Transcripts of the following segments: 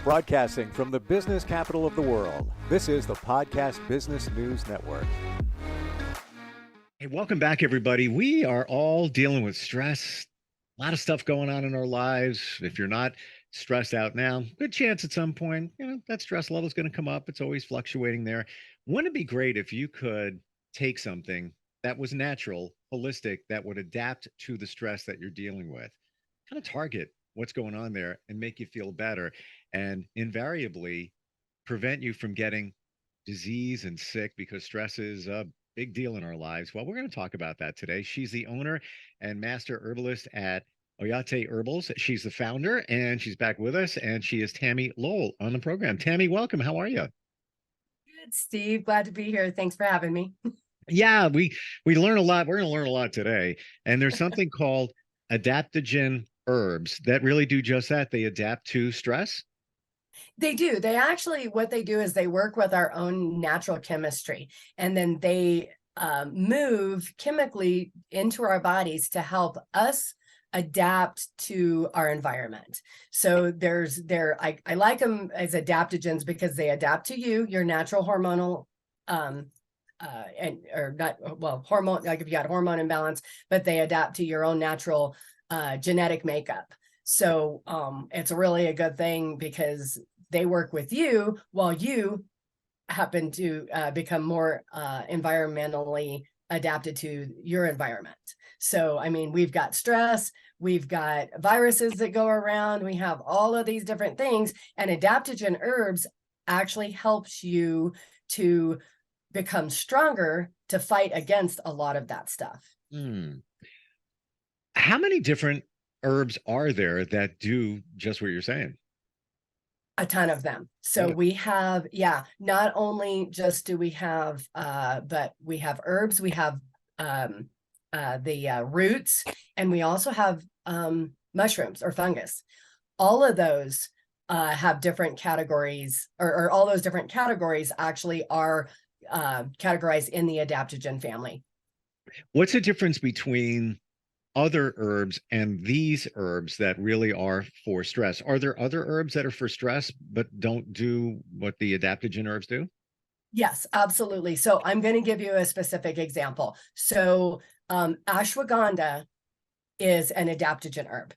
Broadcasting from the business capital of the world, this is the Podcast Business News Network. Hey, welcome back, everybody. We are all dealing with stress. A lot of stuff going on in our lives. If you're not stressed out now, good chance at some point, that stress level is going to come up. It's always fluctuating there. Wouldn't it be great if you could take something that was natural, holistic, that would adapt to the stress that you're dealing with, kind of target what's going on there and make you feel better, and invariably prevent you from getting disease and sick, because stress is a big deal in our lives. Well, we're going to talk about that today. She's the owner and master herbalist at Oyate Herbals. She's the founder, and she's back with us, and she is Tammie Lowell on the program. Tammie, welcome. How are you? Good, Steve. Glad to be here. Thanks for having me. Yeah, we learn a lot. We're going to learn a lot today. And there's something called adaptogen herbs that really do just that. They adapt to stress. They do. They actually, what they do is they work with our own natural chemistry, and then they move chemically into our bodies to help us adapt to our environment. So I like them as adaptogens because they adapt to your natural hormonal hormone, like if you got hormone imbalance, but they adapt to your own natural genetic makeup. So it's really a good thing because they work with you while you happen to become more environmentally adapted to your environment. So, I mean, we've got stress, we've got viruses that go around, we have all of these different things, and adaptogen herbs actually helps you to become stronger to fight against a lot of that stuff. How many different herbs are there that do just what you're saying? A ton of them. So we have, not only just do we have, but we have herbs, we have the roots, and we also have mushrooms or fungus. All of those have different categories, or all those different categories actually are categorized in the adaptogen family. What's the difference between other herbs and these herbs that really are for stress? Are there other herbs that are for stress but don't do what the adaptogen herbs do? Yes, absolutely. So I'm going to give you a specific example. So ashwagandha is an adaptogen herb.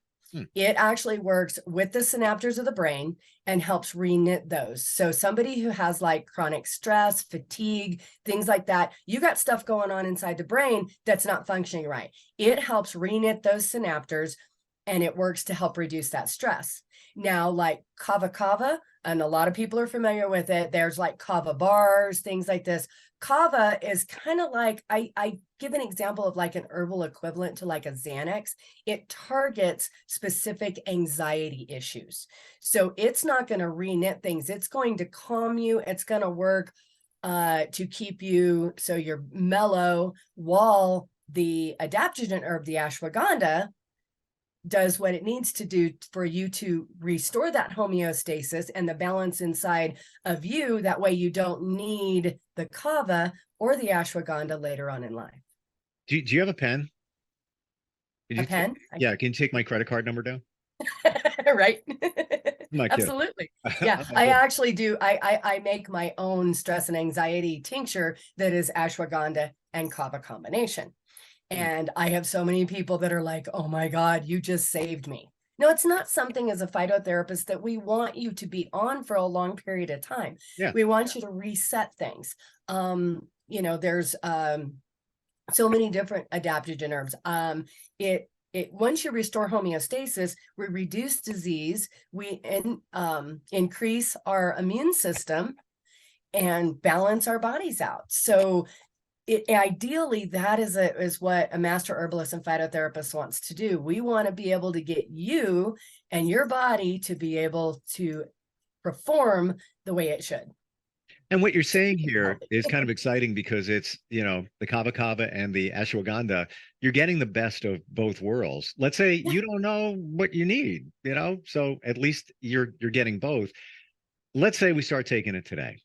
It actually works with the synaptors of the brain and helps reknit those. So somebody who has like chronic stress, fatigue, things like that, you got stuff going on inside the brain that's not functioning right. It helps reknit those synaptors, and it works to help reduce that stress. Now, like kava, and a lot of people are familiar with it. There's like kava bars, things like this. Kava is kind of like, I give an example of like an herbal equivalent to like a Xanax. It targets specific anxiety issues. So it's not going to reknit things. It's going to calm you. It's going to work to keep you so you're mellow, while the adaptogen herb, the ashwagandha, does what it needs to do for you to restore that homeostasis and the balance inside of you. That way you don't need the kava or the ashwagandha later on in life. Do you have a pen? A pen? Yeah, can you take my credit card number down? Right. Not Absolutely. Yeah, I actually do. I make my own stress and anxiety tincture that is ashwagandha and kava combination. And I have so many people that are like, oh my God, you just saved me. No, it's not something as a phytotherapist that we want you to be on for a long period of time. Yeah. We want you to reset things. There's so many different adaptogen herbs. Once you restore homeostasis, we reduce disease, we increase our immune system and balance our bodies out. So ideally, that is what a master herbalist and phytotherapist wants to do. We want to be able to get you and your body to be able to perform the way it should. And what you're saying here is kind of exciting because it's, the kava and the ashwagandha, you're getting the best of both worlds. Let's say you don't know what you need, so at least you're getting both. Let's say we start taking it today.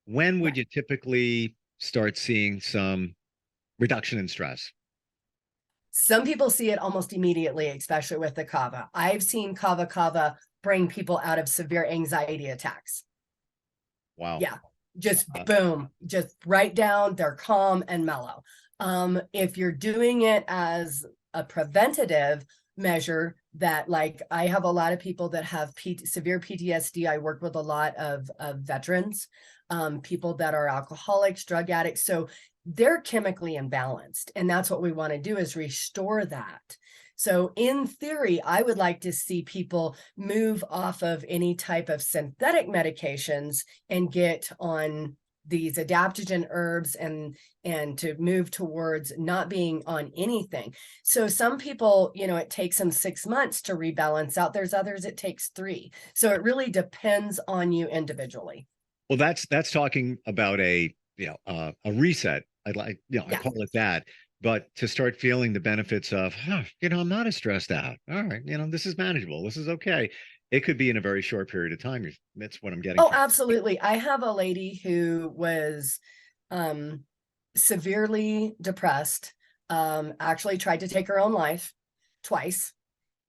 When would you typically start seeing some reduction in stress? Some people see it almost immediately, especially with the kava. I've seen kava bring people out of severe anxiety attacks. Wow. Yeah, just boom, just right down. They're calm and mellow. If you're doing it as a preventative measure, that like I have a lot of people that have severe PTSD. I work with a lot of veterans, people that are alcoholics, drug addicts. So they're chemically imbalanced. And that's what we want to do, is restore that. So in theory, I would like to see people move off of any type of synthetic medications and get on these adaptogen herbs, and to move towards not being on anything. So some people, you know, it takes them 6 months to rebalance out. There's others it takes 3. So it really depends on you individually. Well, that's talking about a reset. I'd like, I call it that. But to start feeling the benefits of, I'm not as stressed out. All right, this is manageable. This is okay. It could be in a very short period of time. That's what I'm getting. Oh, absolutely. I have a lady who was severely depressed, actually tried to take her own life twice.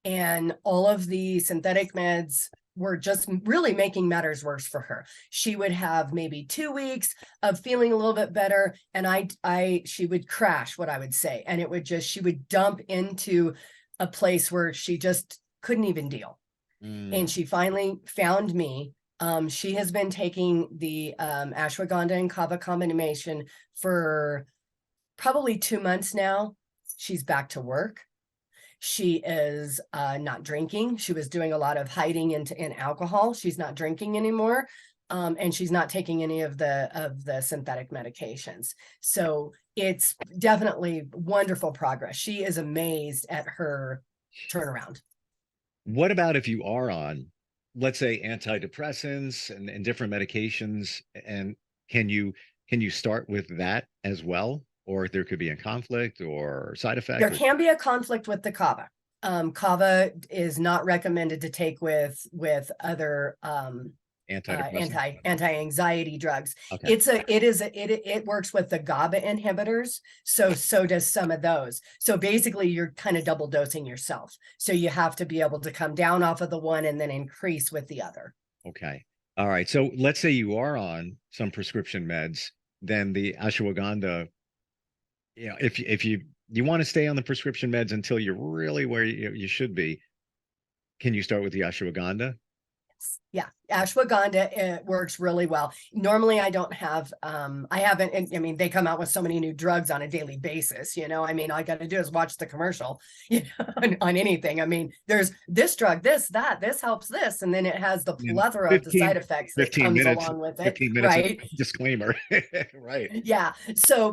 And all of the synthetic meds were just really making matters worse for her. She would have maybe 2 weeks of feeling a little bit better, and she would crash, what I would say, and it would just, she would dump into a place where she just couldn't even deal. And she finally found me. She has been taking the ashwagandha and kava combination for probably 2 months now. She's back to work. She is not drinking. She was doing a lot of hiding in alcohol. She's not drinking anymore. And she's not taking any of the synthetic medications. So it's definitely wonderful progress. She is amazed at her turnaround. What about if you are on, let's say, antidepressants and different medications, and can you start with that as well? Or there could be a conflict or side effect? There can be a conflict with the kava. Kava is not recommended to take with other anti-anxiety drugs. Okay. It works with the GABA inhibitors. So does some of those. So basically you're kind of double dosing yourself. So you have to be able to come down off of the one and then increase with the other. Okay. All right. So let's say you are on some prescription meds, then the ashwagandha, if you want to stay on the prescription meds until you're really where you should be, can you start with the ashwagandha? Yeah, ashwagandha, it works really well. Normally I don't have, I haven't, I mean, they come out with so many new drugs on a daily basis, I mean, all I got to do is watch the commercial, on anything. I mean, there's this drug, this helps this, and then it has the plethora of the side effects that comes along with it. 15 minutes right? Disclaimer. Right. Yeah.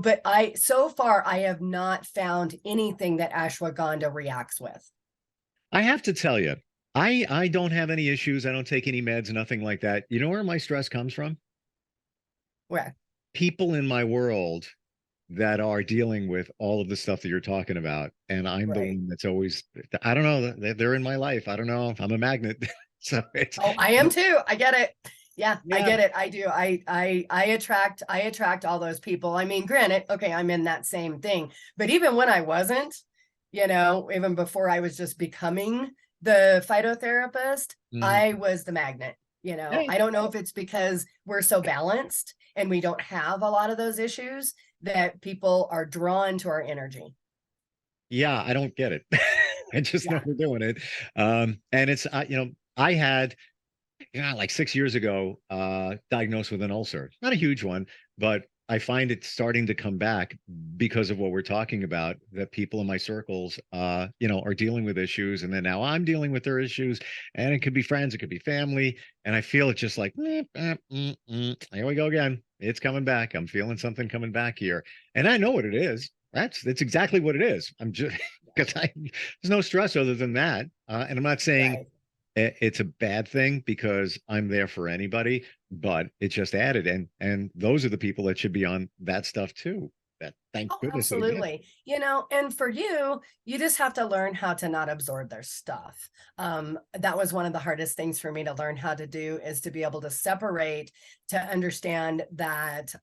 But so far I have not found anything that ashwagandha reacts with. I have to tell you, I don't have any issues. I don't take any meds, nothing like that. You know where my stress comes from? Where? People in my world that are dealing with all of the stuff that you're talking about. And I'm the one that's always, I don't know, they're in my life. I don't know. I'm a magnet. So it's. Oh, I am too. I get it. Yeah, I get it. I do. I attract all those people. I mean, granted, okay, I'm in that same thing. But even when I wasn't, even before I was just becoming the phytotherapist, I was the magnet. I don't know if it's because we're so balanced and we don't have a lot of those issues that people are drawn to our energy. Yeah, I don't get it. I just know we're doing it. And it's, I had, like 6 years ago, diagnosed with an ulcer. Not a huge one, but I find it starting to come back because of what we're talking about, that people in my circles, are dealing with issues. And then now I'm dealing with their issues, and it could be friends, it could be family. And I feel it's just like, here we go again. It's coming back. I'm feeling something coming back here. And I know what it is. That's exactly what it is. I'm just, because there's no stress other than that. And I'm not saying it's a bad thing, because I'm there for anybody, but it's just added. And those are the people that should be on that stuff too, that Thank Oh, goodness I did. absolutely. And for you, you just have to learn how to not absorb their stuff. That was one of the hardest things for me to learn how to do, is to be able to separate, to understand that,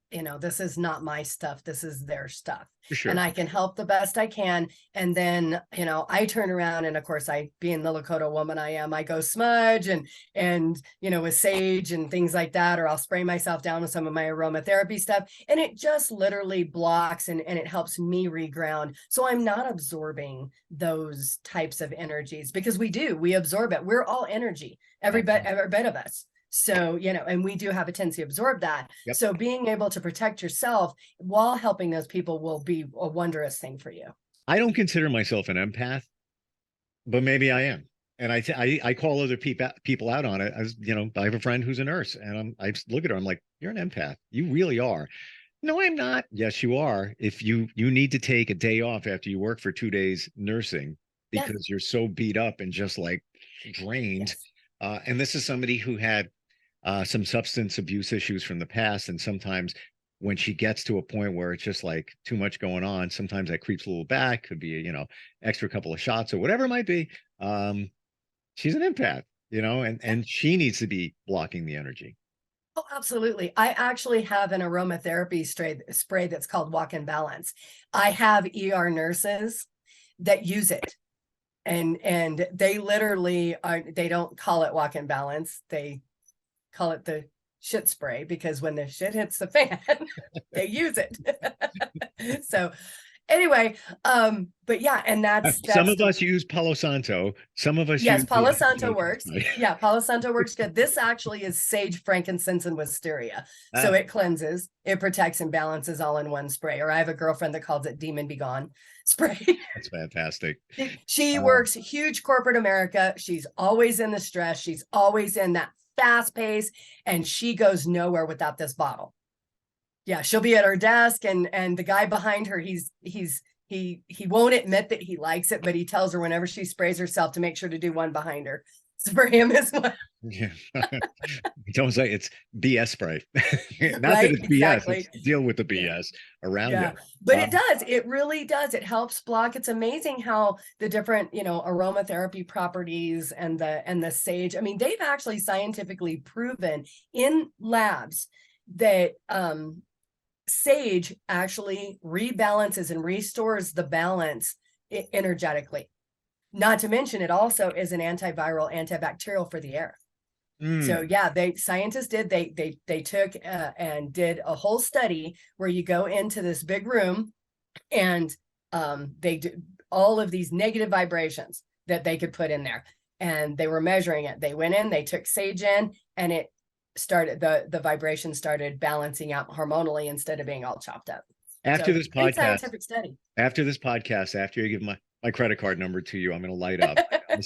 this is not my stuff. This is their stuff. For sure. And I can help the best I can. And then, I turn around, and of course, being the Lakota woman I am, I go smudge and with sage and things like that, or I'll spray myself down with some of my aromatherapy stuff. And it just literally blocks and it helps me reground. So I'm not absorbing those types of energies, because we absorb it. We're all energy, every bit of us. So, and we do have a tendency to absorb that. Yep. So being able to protect yourself while helping those people will be a wondrous thing for you. I don't consider myself an empath, but maybe I am. And I call other people out on it. As I have a friend who's a nurse, and I look at her, I'm like, you're an empath. You really are. No, I'm not. Yes, you are. If you need to take a day off after you work for 2 days nursing because you're so beat up and just like drained. Yes. And this is somebody who had some substance abuse issues from the past. And sometimes when she gets to a point where it's just like too much going on, sometimes that creeps a little back, could be, extra couple of shots or whatever it might be. She's an empath, and she needs to be blocking the energy. Oh, absolutely. I actually have an aromatherapy spray that's called Walk in Balance. I have ER nurses that use it. And they literally they don't call it Walk in Balance. They call it the shit spray, because when the shit hits the fan, they use it. So anyway, but yeah, and that's Some of us use Palo Santo. Some of us yes, use Palo Santo works. Yeah, Palo Santo works good. This actually is sage, frankincense, and wisteria. So it cleanses, it protects, and balances all in one spray. Or I have a girlfriend that calls it Demon Be Gone spray. That's fantastic. She works huge corporate America. She's always in the stress. She's always in that fast pace, and she goes nowhere without this bottle. Yeah, she'll be at her desk, and the guy behind her, he won't admit that he likes it, but he tells her whenever she sprays herself to make sure to do one behind her. So for him as well. Yeah. It's almost like it's BS spray. Not Right? that it's Exactly. BS, it's deal with the BS around it. But it does. It really does. It helps block. It's amazing how the different, aromatherapy properties and the sage. I mean, they've actually scientifically proven in labs that sage actually rebalances and restores the balance energetically. Not to mention, it also is an antiviral, antibacterial for the air. So yeah, scientists they took and did a whole study where you go into this big room, and they did all of these negative vibrations that they could put in there, and they were measuring it. They went in, they took sage in, and it started the vibration started balancing out hormonally instead of being all chopped up. After this podcast, scientific study. after you give my credit card number to you, I'm going to light up. I'm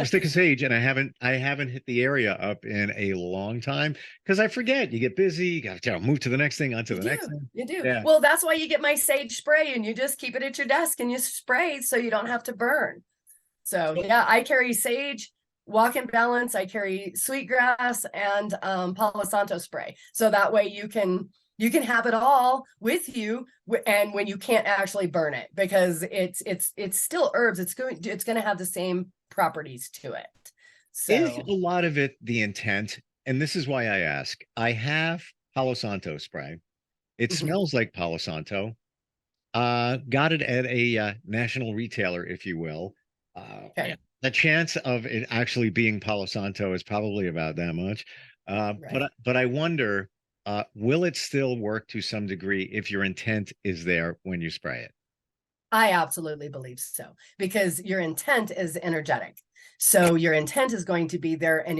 a stick of sage, and I haven't hit the area up in a long time because I forget. You get busy, you got to move to the next thing, onto the next thing. You do. Yeah. Well, that's why you get my sage spray, and you just keep it at your desk and you spray so you don't have to burn. So yeah, I carry sage, Walk in Balance, I carry sweetgrass, and Palo Santo spray. So that way you can have it all with you, and when you can't actually burn it, because it's still herbs, it's going to have the same properties to it. So Is a lot of it the intent? And this is why I ask. I have Palo Santo spray. It smells like Palo Santo. Got it at a national retailer, if you will. okay. The chance of it actually being Palo Santo is probably about that much. Right. But I wonder, will it still work to some degree if your intent is there when you spray it? I absolutely believe so, because your intent is energetic. So your intent is going to be there, and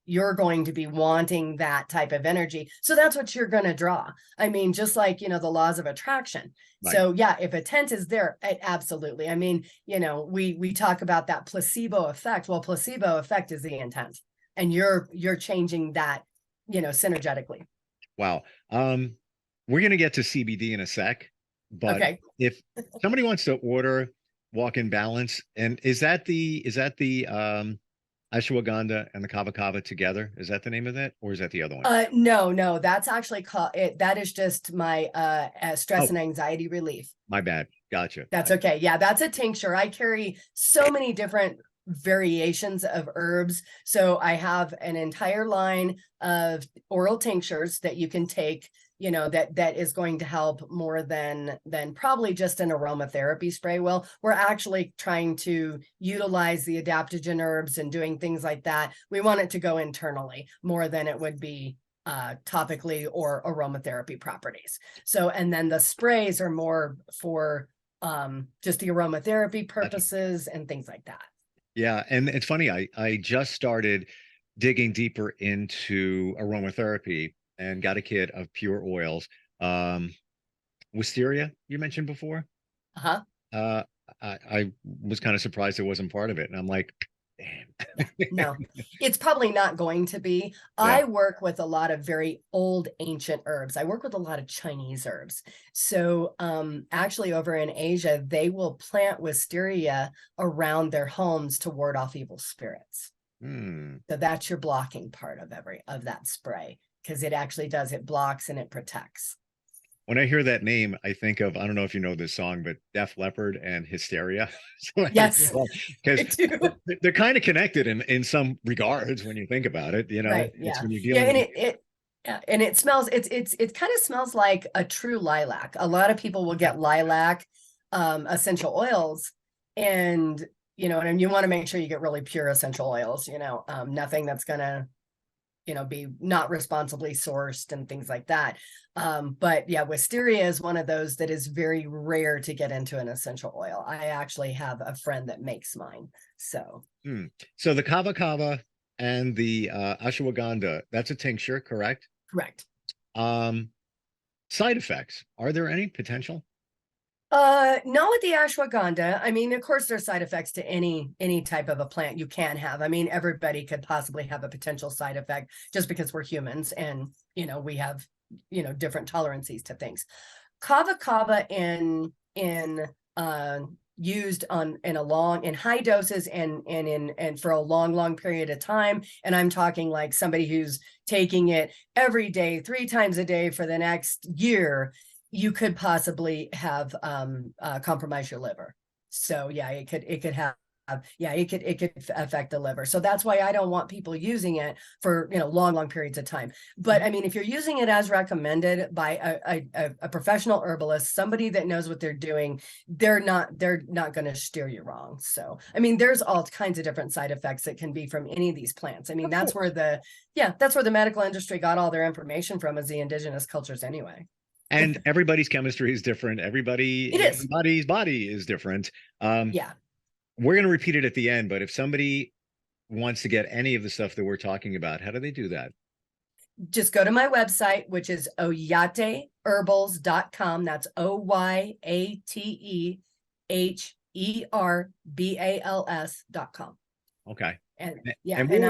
you're going to be wanting that type of energy. So that's what you're going to draw. I mean, just like, the laws of attraction. Right. So yeah, if intent is there, absolutely. I mean, we talk about that placebo effect. Well, placebo effect is the intent, and you're changing that, synergetically. Wow. We're going to get to CBD in a sec, but Okay. if somebody wants to order Walk in Balance, and is that the I ashwagandha and the kava kava together? Is that the name of that, or is that the other one? No, that's actually called it. That is just my stress Oh, and anxiety relief. my bad. Gotcha. That's okay. Yeah, that's a tincture. I carry so many different variations of herbs. So I have an entire line of oral tinctures that you can take, you know, that is going to help more than probably just an aromatherapy spray. Well, we're actually trying to utilize the adaptogen herbs and doing things like that. We want it to go internally more than it would be topically or aromatherapy properties. So, and then the sprays are more for just the aromatherapy purposes and things like that. Yeah, and it's funny. I just started digging deeper into aromatherapy and got a kit of pure oils. Wisteria, you mentioned before. Uh-huh. Uh, I was kind of surprised it wasn't part of it, and I'm like, damn. No, it's probably not going to be. Yeah. I work with a lot of very old ancient herbs. I work with a lot of Chinese herbs. So actually over in Asia, they will plant wisteria around their homes to ward off evil spirits. Hmm. So that's your blocking part of that spray, because it actually does, it blocks and it protects. When I hear that name, I think of, I don't know if you know this song, but Def Leppard and Hysteria. So Yes, I because do. they're kind of connected in some regards when you think about it. You know, Right. it's Yeah. when you're Yeah. dealing And with. yeah, and it smells, it kind of smells like a true lilac. A lot of people will get lilac essential oils, and and you want to make sure you get really pure essential oils, nothing that's gonna be not responsibly sourced and things like that. But yeah, wisteria is one of those that is very rare to get into an essential oil. I actually have a friend that makes mine. So So the kava kava and the ashwagandha, that's a tincture, correct? correct. Um, Side effects, are there any potential? Not with the ashwagandha. I mean, of course, there's side effects to any type of a plant you can have. I mean, everybody could possibly have a potential side effect just because we're humans and we have different tolerances to things. Kava kava in used in high doses and for a long period of time, and I'm talking like somebody who's taking it every day 3 times a day for the next year, you could possibly have compromise your liver. So yeah, it could have it could affect the liver. So that's why I don't want people using it for long periods of time. But I mean, if you're using it as recommended by a professional herbalist, somebody that knows what they're doing, they're not going to steer you wrong. So I mean, there's all kinds of different side effects that can be from any of these plants. I mean, that's where the medical industry got all their information from, is the indigenous cultures anyway. And everybody's chemistry is different. It is. Everybody's body is different. Yeah. We're going to repeat it at the end, but if somebody wants to get any of the stuff that we're talking about, how do they do that? Just go to my website, which is oyateherbals.com. That's OYATEHERBALS.com. Okay. And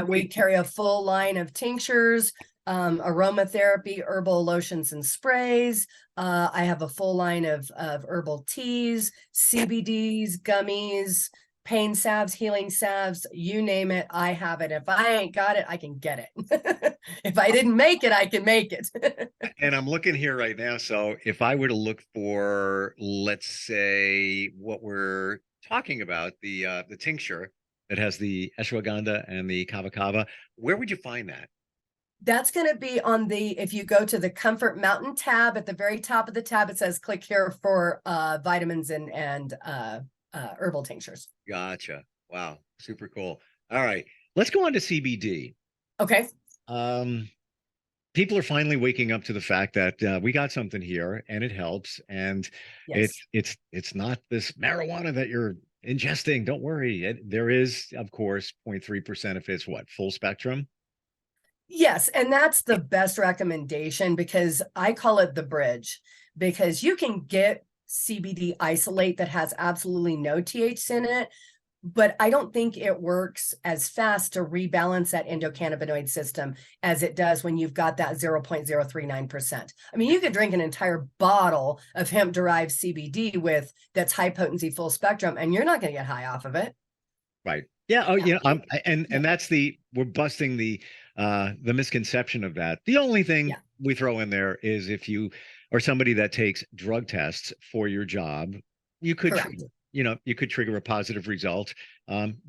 we carry a full line of tinctures, aromatherapy, herbal lotions and sprays. I have a full line of herbal teas, CBDs, gummies, pain salves, healing salves, you name it, I have it. If I ain't got it, I can get it. If I didn't make it, I can make it. And I'm looking here right now. So if I were to look for, let's say, what we're talking about, the tincture that has the ashwagandha and the kava kava, where would you find that? That's going to be if you go to the Comfort Mountain tab, at the very top of the tab, it says click here for vitamins and herbal tinctures. Gotcha. Wow. Super cool. All right. Let's go on to CBD. Okay. People are finally waking up to the fact that we got something here and it helps. And yes. it's not this marijuana that you're ingesting. Don't worry. There is, of course, 0.3% if it's what, full spectrum? Yes, and that's the best recommendation, because I call it the bridge, because you can get CBD isolate that has absolutely no THC in it, but I don't think it works as fast to rebalance that endocannabinoid system as it does when you've got that 0.039%. I mean, you could drink an entire bottle of hemp-derived CBD that's high potency, full spectrum, and you're not going to get high off of it. Right. Yeah. Oh, Yeah. and that's we're busting the misconception of that. The only thing Yeah. we throw in there is if you are somebody that takes drug tests for your job, you could Correct. you could trigger a positive result.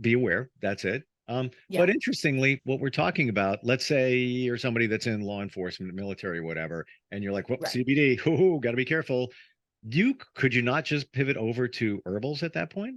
Be aware. That's it. But Yeah. interestingly, what we're talking about, let's say you're somebody that's in law enforcement, military, whatever, and you're like, "Whoop, Right. CBD, hoo, got to be careful." Could you not just pivot over to herbals at that point?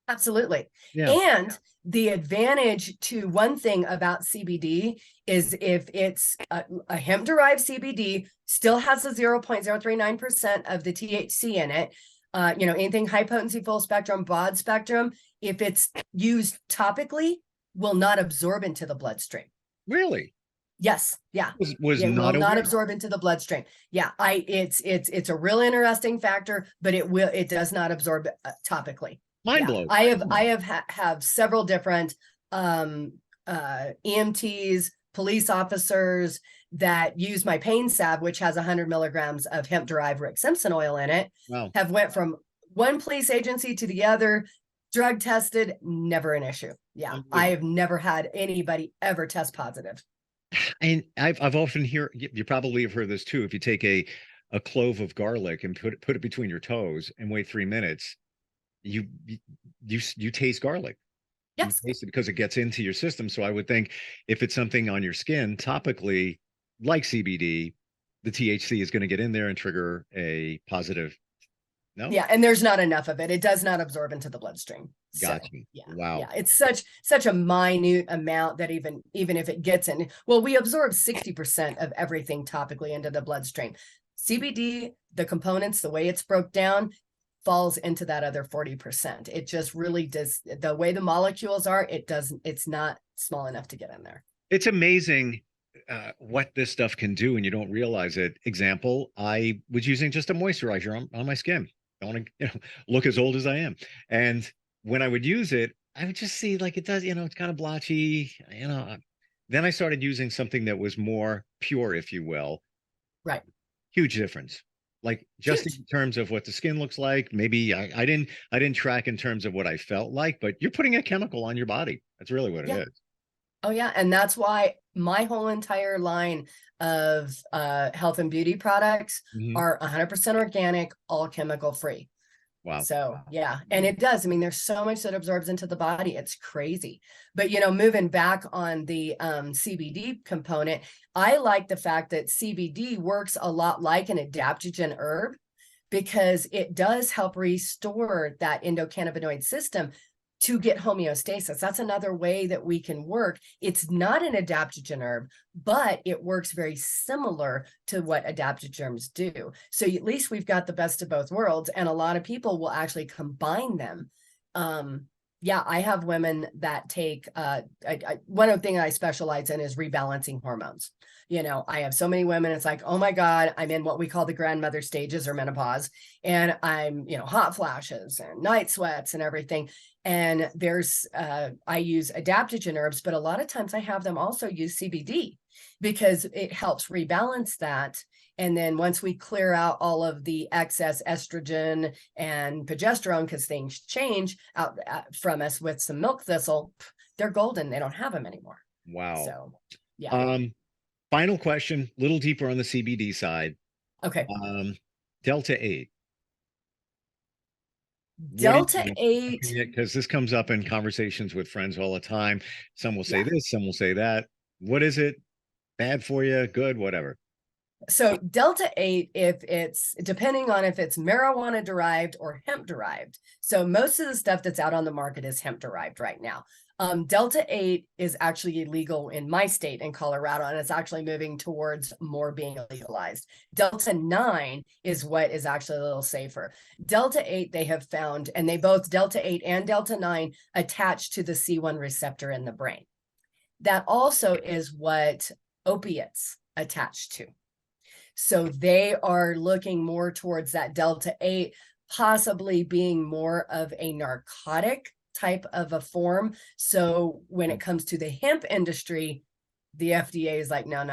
Absolutely. Yeah. And the advantage to one thing about CBD is if it's a hemp derived CBD, still has a 0.039% of the THC in it. Anything high potency, full spectrum, broad spectrum, if it's used topically, will not absorb into the bloodstream. Really? Yes. Yeah. Was It will not not aware. absorb into the bloodstream. Yeah. It's a real interesting factor, but it does not absorb topically. Mind Yeah, blown. I have several different EMTs, police officers that use my pain salve, which has 100 milligrams of hemp derived Rick Simpson oil in it. Wow. Have went from one police agency to the other, drug tested, never an issue. Yeah, I have never had anybody ever test positive. And I've often you probably have heard this too. If you take a clove of garlic and put it between your toes and wait 3 minutes, you you taste garlic. You Yes. taste it because it gets into your system. So I would think if it's something on your skin topically, like CBD, the THC is going to get in there and trigger a positive. No. Yeah, and there's not enough of it. It does not absorb into the bloodstream. Gotcha. So, yeah. Wow. Yeah, it's such a minute amount that even if it gets in, well, we absorb 60% of everything topically into the bloodstream. CBD, the components, the way it's broke down, falls into that other 40%. It just really does. The way the molecules are, it's not small enough to get in there. It's amazing what this stuff can do, and you don't realize it. Example, I was using just a moisturizer on my skin. I want to, look as old as I am. And when I would use it, I would just see like it does, it's kind of blotchy, Then I started using something that was more pure, if you will. Right. Huge difference. Like just in terms of what the skin looks like. Maybe I didn't track in terms of what I felt like, but you're putting a chemical on your body. That's really what it is. Oh yeah, and that's why my whole entire line of health and beauty products are 100% organic, all chemical free. Wow. So yeah, and it does. I mean, there's so much that absorbs into the body. It's crazy. But moving back on the CBD component, I like the fact that CBD works a lot like an adaptogen herb because it does help restore that endocannabinoid system to get homeostasis. That's another way that we can work. It's not an adaptogen herb, but it works very similar to what adaptogens do. So at least we've got the best of both worlds, and a lot of people will actually combine them. Yeah, I have women that take, one of the things I specialize in is rebalancing hormones. I have so many women, it's like, oh my God, I'm in what we call the grandmother stages or menopause. And I'm, hot flashes and night sweats and everything. And I use adaptogen herbs, but a lot of times I have them also use CBD because it helps rebalance that. And then once we clear out all of the excess estrogen and progesterone, because things change out from us with some milk thistle, they're golden. They don't have them anymore. Wow. So, yeah. Final question, a little deeper on the CBD side. Okay. Delta 8. Delta 8. Because this comes up in conversations with friends all the time. Some will say this, some will say that. What is it? Bad for you? Good? Whatever. So Delta 8, if it's depending on if it's marijuana derived or hemp derived. So most of the stuff that's out on the market is hemp derived right now. Delta 8 is actually illegal in my state in Colorado, and it's actually moving towards more being legalized. Delta 9 is what is actually a little safer. Delta 8, they have found, and they both Delta 8 and Delta 9 attach to the C1 receptor in the brain. That also is what opiates attach to. So they are looking more towards that Delta 8, possibly being more of a narcotic type of a form. So when it comes to the hemp industry, the FDA is like, no,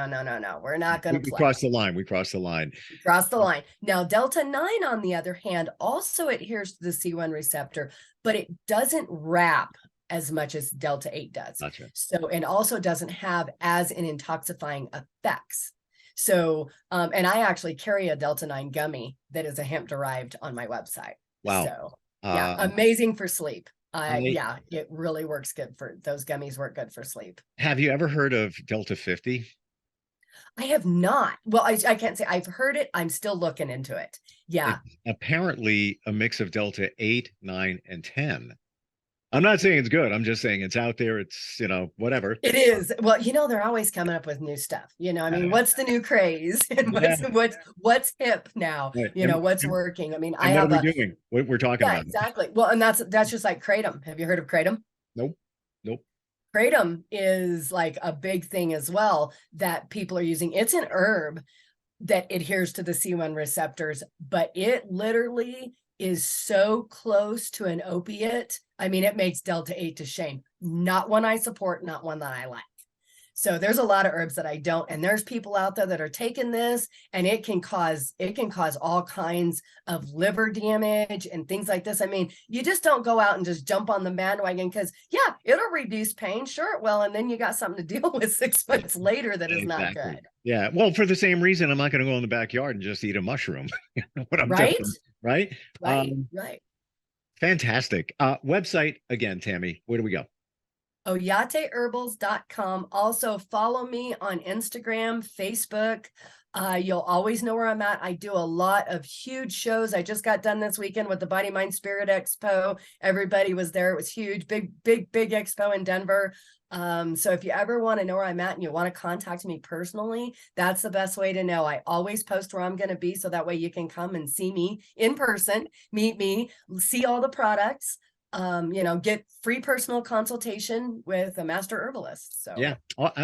we're not going to We crossed the line. We crossed the line. Cross the line. Now, Delta 9, on the other hand, also adheres to the C1 receptor, but it doesn't wrap as much as Delta 8 does. Gotcha. So, and also doesn't have as an intoxifying effects. So, and I actually carry a Delta 9 gummy that is a hemp derived on my website. Wow. So yeah, amazing for sleep. Yeah, it really works good for those gummies work good for sleep. Have you ever heard of Delta 50? I have not. Well, I can't say I've heard it. I'm still looking into it. Yeah. It's apparently a mix of Delta 8, 9, and 10. I'm not saying it's good. I'm just saying it's out there. It's, whatever. It is. Well, they're always coming up with new stuff. I mean, what's the new craze and what's hip now? Right. What's working. I mean, I have what are we doing? What we're talking about. Exactly. Well, and that's just like kratom. Have you heard of kratom? Nope. Kratom is like a big thing as well that people are using. It's an herb that adheres to the C1 receptors, but it literally is so close to an opiate. I mean, it makes Delta 8 to shame. Not one I support, not one that I like. So there's a lot of herbs that I don't, and there's people out there that are taking this, and it can cause all kinds of liver damage and things like this. I mean, you just don't go out and just jump on the bandwagon because it'll reduce pain, sure it will, and then you got something to deal with 6 months later that is not good. Yeah, well, for the same reason, I'm not going to go in the backyard and just eat a mushroom. What I'm right? doing, right? Right. Fantastic. Website again, Tammie. Where do we go? OyateHerbals.com. Also follow me on Instagram, Facebook. You'll always know where I'm at. I do a lot of huge shows. I just got done this weekend with the Body Mind Spirit Expo. Everybody was there. It was huge, big expo in Denver. So if you ever want to know where I'm at and you want to contact me personally, that's the best way to know. I always post where I'm going to be, so that way you can come and see me in person, meet me, see all the products. Get free personal consultation with a master herbalist. So yeah.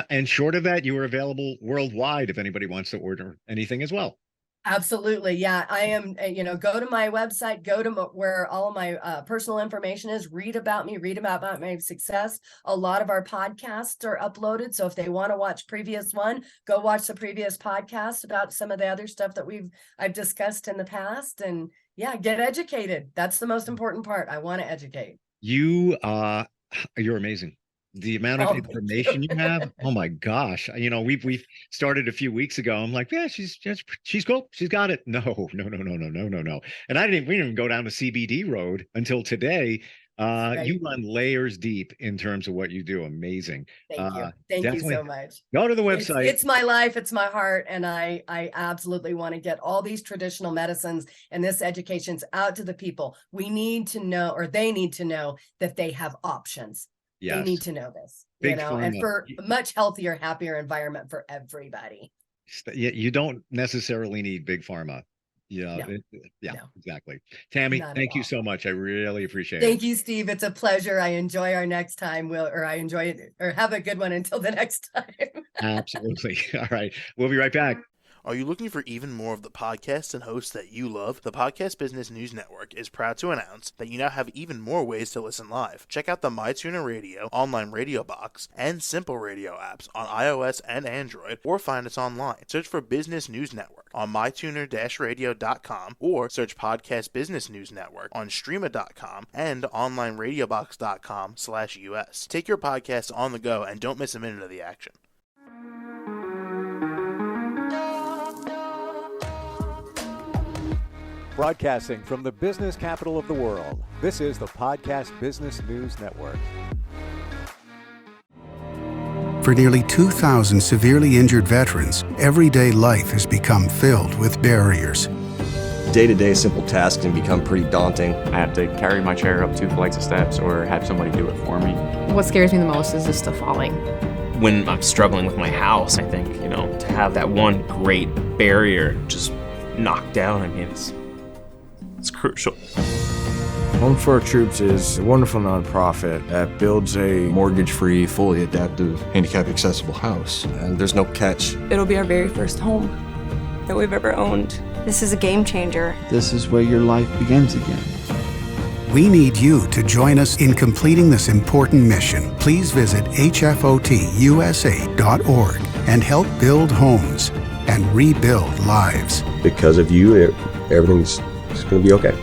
And short of that, you are available worldwide if anybody wants to order anything as well. Absolutely. Yeah, I am. Go to my website, go to where all of my personal information is, read about me, read about my success. A lot of our podcasts are uploaded. So if they want to watch previous one, go watch the previous podcast about some of the other stuff that I've discussed in the past. And yeah, get educated. That's the most important part. I want to educate. You're amazing. The amount of information you have. Oh my gosh. We started a few weeks ago. I'm like, yeah, she's cool. She's got it. No. And we didn't even go down the CBD road until today. Right. You run layers deep in terms of what you do. Amazing. Thank you. Thank you so much. Go to the website. It's my life. It's my heart. And I absolutely want to get all these traditional medicines and this education's out to the people. We need to know, or they need to know, that they have options. Yes. They need to know this, and for a much healthier, happier environment for everybody. You don't necessarily need big pharma. No. Exactly. Tammie, thank you so much. I really appreciate it. Thank you, Steve. It's a pleasure. I enjoy our next time. Have a good one until the next time. Absolutely. All right. We'll be right back. Are you looking for even more of the podcasts and hosts that you love? The Podcast Business News Network is proud to announce that you now have even more ways to listen live. Check out the MyTuner Radio, online radio box, and Simple Radio apps on iOS and Android, or find us online. Search for Business News Network on mytuner-radio.com, or search Podcast Business News Network on streama.com and onlineradiobox.com/US. Take your podcast on the go and don't miss a minute of the action. Broadcasting from the business capital of the world, this is the Podcast Business News Network. For nearly 2,000 severely injured veterans, everyday life has become filled with barriers. Day-to-day simple tasks can become pretty daunting. I have to carry my chair up 2 flights of steps or have somebody do it for me. What scares me the most is just the falling. When I'm struggling with my house, I think, to have that one great barrier just knocked down, it's crucial. Home for Our Troops is a wonderful nonprofit that builds a mortgage-free, fully adaptive, handicap-accessible house. And there's no catch. It'll be our very first home that we've ever owned. This is a game changer. This is where your life begins again. We need you to join us in completing this important mission. Please visit hfotusa.org and help build homes and rebuild lives. Because of you, everything's going to be okay.